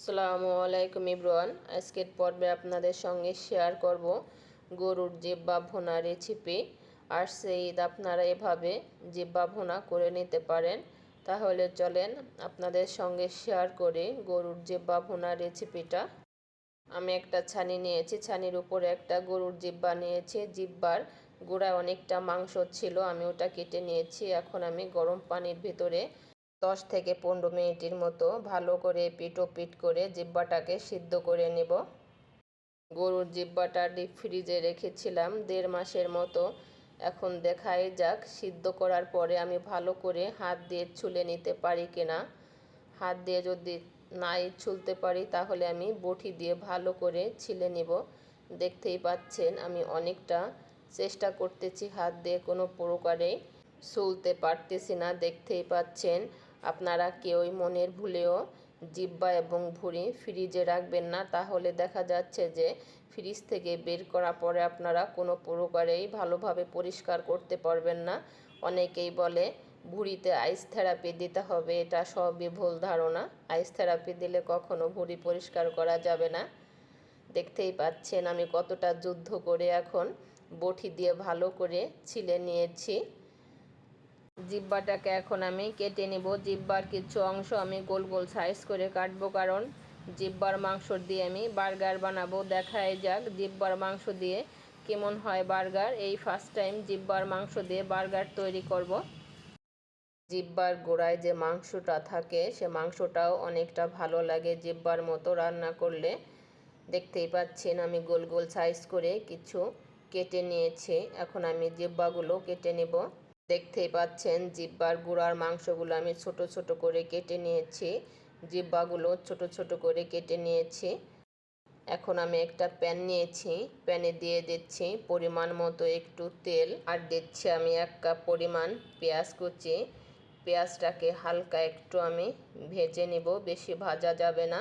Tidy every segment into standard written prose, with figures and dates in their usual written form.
আসসালামু আলাইকুম এভরিওয়ান। আজকের পর্বে আপনাদের সঙ্গে শেয়ার করব গরুর জিহ্বা ভুনা রেসিপি। আর সেই আপনারা এভাবে জিহ্বা ভুনা করে নিতে পারেন। তাহলে চলেন আপনাদের সঙ্গে শেয়ার করি গরুর জিহ্বা ভুনা রেসিপিটা। আমি একটা ছানি নিয়েছি, ছানির উপরে একটা গরুর জিহ্বা নিয়েছি। জিহ্বার গোড়ায় অনেকটা মাংস ছিল, আমি ওটা কেটে নিয়েছি। এখন আমি গরম পানির ভিতরে 10 থেকে 15 মিনিটের মতো ভালো করে পিট ও পিট করে জিহ্বাটাকে সিদ্ধ করে নেব। গরুর জিহ্বাটা ডিপ ফ্রিজে রেখেছিলাম 1.5 মাসের মতো। এখন দেখাই যাক সিদ্ধ করার পরে আমি ভালো করে হাত দিয়ে ছুলে নিতে পারি কিনা। হাত দিয়ে যদি নাই ছুলতে পারি তাহলে আমি বটি দিয়ে ভালো করে ছিলে নেব। দেখতেই পাচ্ছেন আমি অনেকটা চেষ্টা করতেছি, হাত দিয়ে কোনো প্রকারে ছুলতে পারতেছি না। দেখতেই পাচ্ছেন। আপনারা কেউই মনের ভুলেও জিহ্বা এবং ভুঁড়ি ফ্রিজে রাখবেন না, তাহলে দেখা যাচ্ছে যে ফ্রিজ থেকে বের করার পরে আপনারা কোনো প্রকারেই ভালোভাবে পরিষ্কার করতে পারবেন না। অনেকেই বলে ভুঁড়িতে আইস থেরাপি দিতে হবে, এটা সবই ভুল ধারণা। আইস থেরাপি দিলে কখনো ভুঁড়ি পরিষ্কার করা যাবে না। দেখতেই পাচ্ছেন আমি কতটা যুদ্ধ করে এখন বটি দিয়ে ভালো করে ছিলে নিয়েছি। জিহ্বাটাকে এখন আমি কেটে নেব। জিহ্বার কিছু অংশ আমি গোল গোল সাইজ করে কাটবো, কারণ জিহ্বার মাংস দিয়ে আমি বার্গার বানাবো। দেখাই যাক জিহ্বার মাংস দিয়ে কেমন হয় বার্গার। এই ফার্স্ট টাইম জিহ্বার মাংস দিয়ে বার্গার তৈরি করব। জিহ্বার গোড়ায় যে মাংসটা থাকে সে মাংসটাও অনেকটা ভালো লাগে জিহ্বার মতো রান্না করলে। দেখতেই পাচ্ছেন আমি গোল গোল সাইজ করে কিছু কেটে নিয়েছি। এখন আমি জিহ্বাগুলো কেটে নেব। দেখতেই পাচ্ছেন জিহ্বার গোড়ার মাংসগুলো আমি ছোট ছোট করে কেটে নিয়েছি। জিহ্বাগুলো ছোট ছোট করে কেটে নিয়েছি। এখন আমি একটা প্যান নিয়েছি, প্যানে দিয়ে দিচ্ছি পরিমাণ মতো একটু তেল, আর দিচ্ছি আমি 1 কাপ পরিমাণ পেঁয়াজ কুচি। পেঁয়াজটাকে হালকা একটু আমি ভেজে নিব, বেশি ভাজা যাবে না।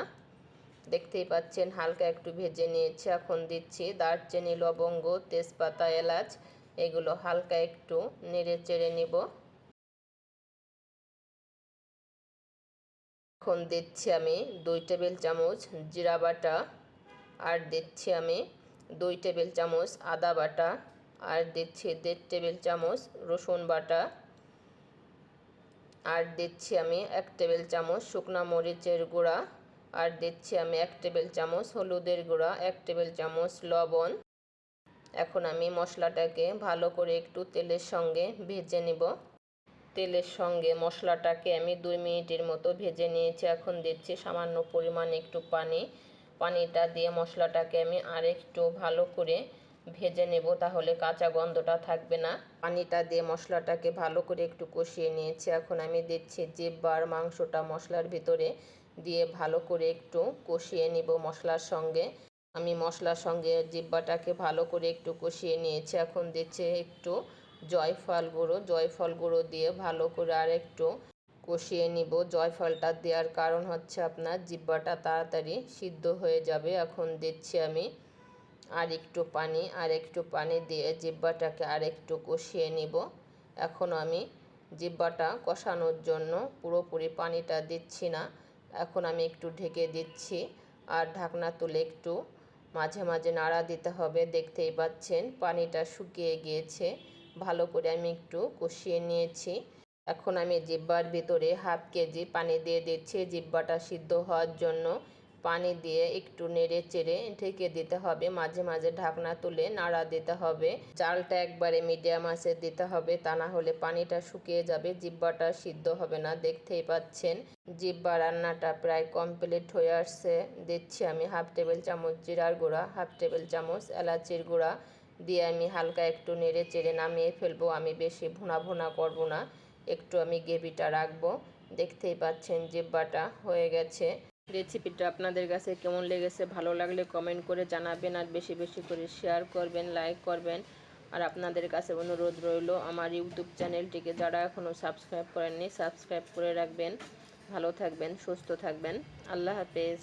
দেখতেই পাচ্ছেন হালকা একটু ভেজে নিয়েছি। এখন দিচ্ছি দারচিনি, লবঙ্গ, তেজপাতা, এলাচ, এগুলো হালকা একটু নেড়ে চেড়ে নিব। এখন দিচ্ছি আমি 2 টেবিল চামচ জিরা বাটা, আর দিচ্ছি আমি 2 টেবিল চামচ আদা বাটা, আর দিচ্ছি 1.5 টেবিল চামচ রসুন বাটা, আর দিচ্ছি আমি 1 টেবিল চামচ শুকনা মরিচের গুঁড়া, আর দিচ্ছি আমি 1 টেবিল চামচ হলুদের গুঁড়া, 1 টেবিল চামচ লবণ। এখন আমি মশলাটাকে ভালো করে একটু তেলের সঙ্গে ভেজে নিব। তেলের সঙ্গে মশলাটাকে আমি 2 মিনিটের মতো ভেজে নিয়েছি। এখন দিচ্ছি সামান্য পরিমাণ একটু পানি। পানিটা দিয়ে মশলাটাকে আমি আরেকটু ভালো করে ভেজে নেব, তাহলে কাঁচা গন্ধটা থাকবে না। পানিটা দিয়ে মশলাটাকে ভালো করে একটু কষিয়ে নিয়েছি। এখন আমি দিচ্ছি জিহ্বার মাংসটা মশলার ভিতরে দিয়ে ভালো করে একটু কষিয়ে নিব মশলার সঙ্গে। আমি মশলার সঙ্গে জিহ্বাটাকে ভালো করে একটু কষিয়ে নিয়েছি। এখন দিচ্ছি একটু জয়ফল গুঁড়ো দিয়ে ভালো করে আর একটু কষিয়ে নিব। জয়ফলটা দেওয়ার কারণ হচ্ছে আপনার জিহ্বাটা তাড়াতাড়ি সিদ্ধ হয়ে যাবে। এখন দিচ্ছি আমি আর একটু পানি দিয়ে জিহ্বাটাকে আর একটু কষিয়ে নিব। এখন আমি জিহ্বাটা কষানোর জন্য পুরোপুরি পানিটা দিচ্ছি না। এখন আমি একটু ঢেকে দিচ্ছি, আর ঢাকনা তুলে একটু মাঝে মাঝে নাড়া দিতে হবে। দেখতেই পাচ্ছেন পানিটা শুকিয়ে গিয়েছে। ভালো করে আমি একটু কষিয়ে নিয়েছি। এখন আমি জিহ্বার ভিতরে হাফ কেজি পানি দিয়ে দিচ্ছি জিহ্বাটা সিদ্ধ হওয়ার জন্য। পানি দিয়ে একটু নেড়ে চেড়ে ঢেকে দিতে হবে, মাঝে মাঝে ঢাকনা তুলে নাড়া দিতে হবে। চালটা একবারে মিডিয়াম আঁচে দিতে হবে, তা না হলে পানিটা শুকিয়ে যাবে, জিহ্বাটা সিদ্ধ হবে না। দেখতেই পাচ্ছেন জিহ্বা রান্নাটা প্রায় কমপ্লিট হয়ে আসছে। দিচ্ছি আমি হাফ টেবিল চামচ জিরার গুঁড়া, হাফ টেবিল চামচ এলাচির গুঁড়া দিয়ে আমি হালকা একটু নেড়ে চেড়ে নামিয়ে ফেলবো। আমি বেশি ভুনা ভুনা করব না, একটু আমি গ্রেভিটা রাখবো। দেখতেই পাচ্ছেন জিহ্বাটা হয়ে গেছে। রেসিপিটা আপনাদের কাছে কেমন লেগেছে, ভালো লাগলে কমেন্ট করে জানাবেন, আর বেশি বেশি করে শেয়ার করবেন, লাইক করবেন। আর আপনাদের কাছে অনুরোধ রইল আমার ইউটিউব চ্যানেলটিকে যারা এখনও সাবস্ক্রাইব করেননি সাবস্ক্রাইব করে রাখবেন। ভালো থাকবেন, সুস্থ থাকবেন। আল্লাহ হাফেজ।